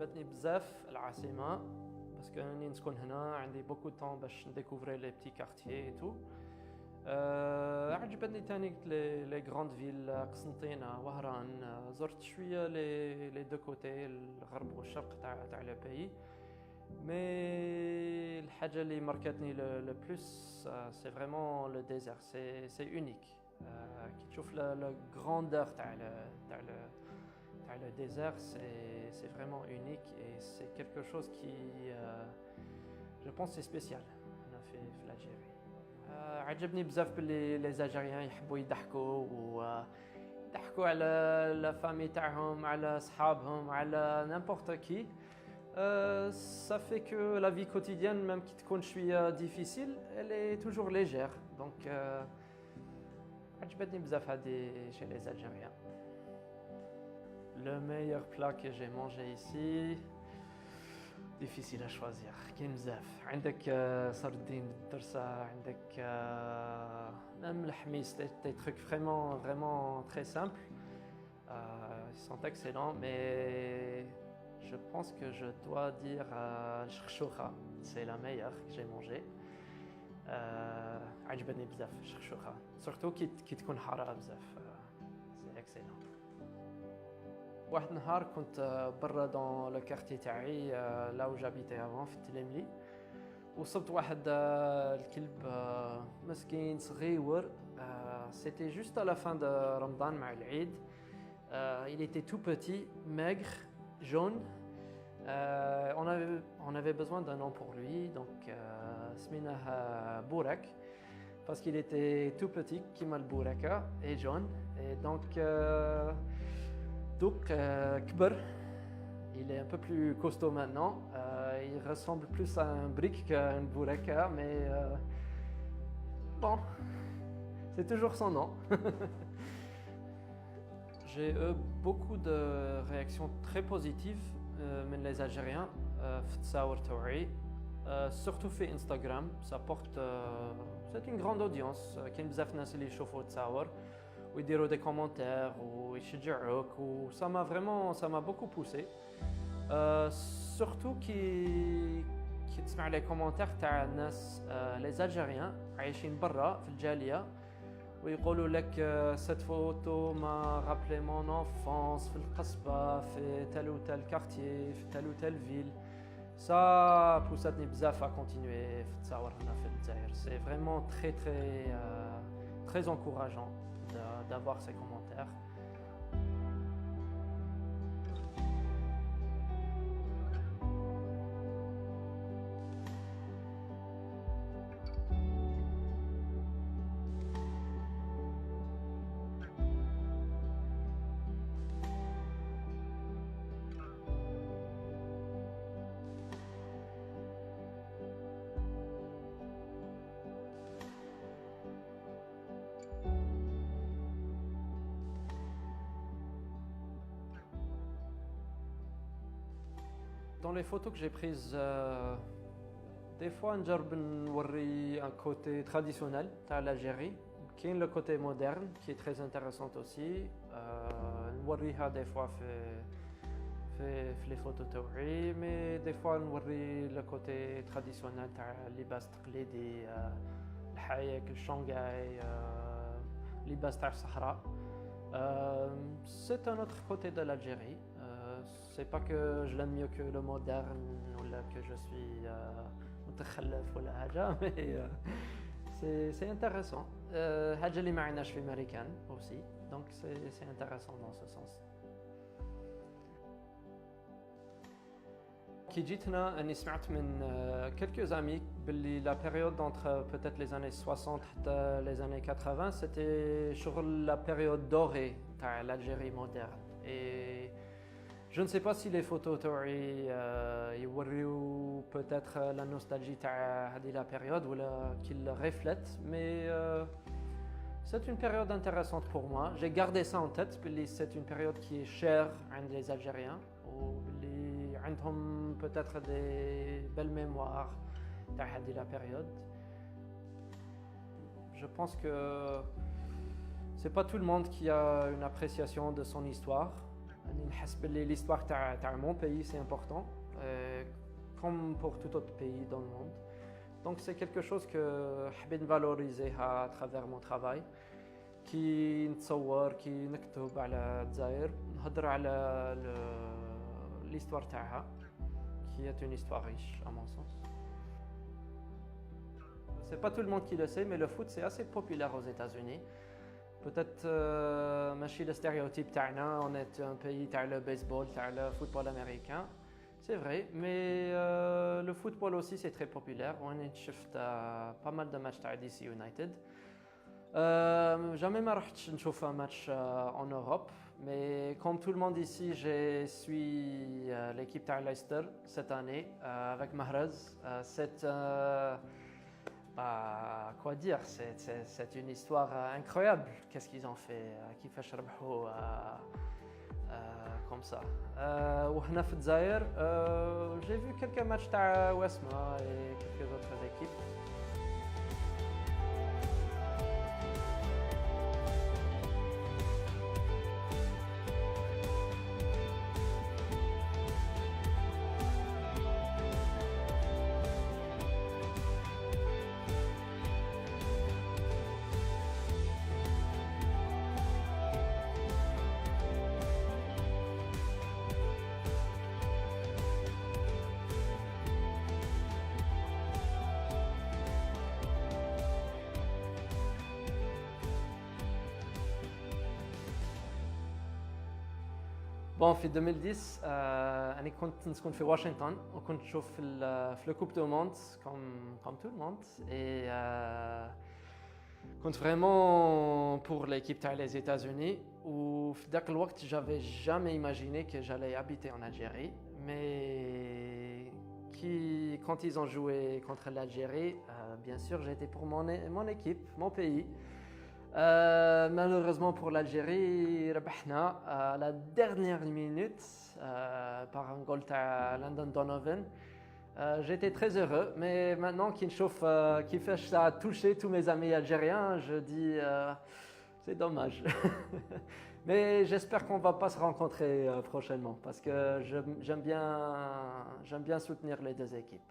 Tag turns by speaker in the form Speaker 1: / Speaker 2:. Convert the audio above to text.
Speaker 1: عجبتني بزاف العاصمة باسكو راني نسكن هنا عندي بوكو طون باش نديكوفري لي بتي كارتيي اي تو. عجبتني تاني لي غراند فيل قسنطينة وهران. زرت شوية لي دو كوتي الغرب والشرق تاع لو بيي. مي الحاجة اللي ماركتني لو بلوس سي فريمون لو ديزير. سي اونيك. كي تشوف لا غراندور تاع le désert, c'est vraiment unique et c'est quelque chose qui, je pense, c'est spécial. On a fait l'Algérie. عجبني بزاف باللي les Algériens يحبوا يضحكوا ويضحكوا على la famille تاعهم، على أصحابهم، على n'importe qui. Ça fait que la vie quotidienne, même qui تكون شوية difficile, elle est toujours légère. Donc, عجبتني بزاف هذه chez les Algériens. Le meilleur plat que j'ai mangé ici, difficile à choisir. كاين بزاف. عندك سردين بالدرسة، عندك même الحميس, des trucs vraiment très simples. Ils sont excellents, mais je pense que je dois dire الشخشوخة. C'est la meilleure que j'ai mangée. عجبتني بزاف الشخشوخة. Surtout كي تكون حارة بزاف. C'est excellent. واحد النهار كنت برا دون لو كارتي تاعي لا و جابيتي افون في التلملي، وصبت واحد الكلب مسكين صغيور. سيتي جوست à la fin de رمضان مع العيد. Il était tout petit, maigre, jaune. On avait besoin d'un nom pour lui, donc سميناه بورك parce qu'il était tout petit كيما البوركة et jaune. Et donc كبر. Il est un peu plus costaud maintenant. Il ressemble plus à un brick qu'à une boureka, mais bon, c'est toujours son nom. J'ai eu beaucoup de réactions très positives من les Algériens في التصاور توعي. Surtout في Instagram. Ça porte, c'est une grande audience. كاين بزاف ناس اللي يشوفوا التصاور ويديروا des commentaires ويشجعوك, و ça m'a beaucoup poussé. Surtout كي تسمع les commentaires تاع الناس les Algériens عايشين برا في الجالية ويقولوا لك cette photo m'a rappelé mon enfance في القصبة في tel ou tel quartier في tel ou telle ville. Ça poussatني بزاف à continuer في التصاور هنا في الجزائر. C'est vraiment très encourageant d'avoir ces commentaires. Dans les photos que j'ai prises, des fois نجرب نوري un côté traditionnel تاع l'Algérie. كاين le côté moderne qui est très intéressant aussi. نوريها des fois في les photos تاعي, mais des fois نوري le côté traditionnel تاع اللباس التقليدي, الحايك, الشونغاي, اللباس تاع الصحراء. C'est un autre côté de l'Algérie. C'est pas que je l'aime mieux que le moderne ou que je suis متخلف ولا حاجة, mais c'est intéressant. حاجة اللي ما عندناش في américain aussi, donc c'est intéressant dans ce sens. كي جيت هنا اني سمعت من quelques amis باللي la période entre peut-être les années 60 حتى les années 80 c'était شغل la période dorée تاع l'Algérie moderne. Et je ne sais pas si les photos تاعي يوريو peut-être la nostalgie تاع هذه la période ولا qu'ils reflètent, mais c'est une période intéressante pour moi. J'ai gardé ça en tête باللي c'est une période qui est chère عند les Algériens وباللي عندهم peut-être des belles mémoires تاع هذه la période. Je pense que c'est pas tout le monde qui a une appréciation de son histoire. راني نحس باللي l'histoire تاع mon pays c'est important comme pour tout autre pays dans le monde. Donc c'est quelque chose que حبيت valoriser à travers mon travail. كي نتصور كي نكتب على الجزائر نهضر على l'histoire تاعها qui est une histoire riche à mon sens. C'est pas tout le monde qui le sait, mais le foot c'est assez populaire aux États-Unis. Peut-être ماشي le stéréotype تاعنا on est un pays تاع le baseball تاع le football américain. C'est vrai, mais le football aussi c'est très populaire. On a شفت pas mal de matchs تاع DC United. Jamais ما رحتش نشوف un match en Europe, mais comme tout le monde ici, je suis l'équipe تاع Leicester cette année avec Mahrez. C'est quoi dire, c'est une histoire incroyable. Qu'est-ce qu'ils ont fait, كيفاش ربحوا comme ça. وهنا في الجزائر j'ai vu quelques matchs تاع واسما et quelques autres équipes. Bon, في 2010 أنا كنت نسكن في واشنطن وكنت نشوف في الكوب دو موند comme tout le monde et كنت vraiment pour l'équipe تاع les États-Unis وفي ذاك الوقت j'avais jamais imaginé que j'allais habiter en Algérie mais quand ils ont joué contre l'Algérie bien sûr j'étais pour mon équipe, mon pays. Malheureusement pour l'Algérie, ربحنا à la dernière minute par un goal de Landon Donovan. J'étais très heureux, mais maintenant qu'il chauffe, ça a touché tous mes amis algériens, je dis c'est dommage. Mais j'espère qu'on va pas se rencontrer prochainement parce que j'aime bien soutenir les deux équipes.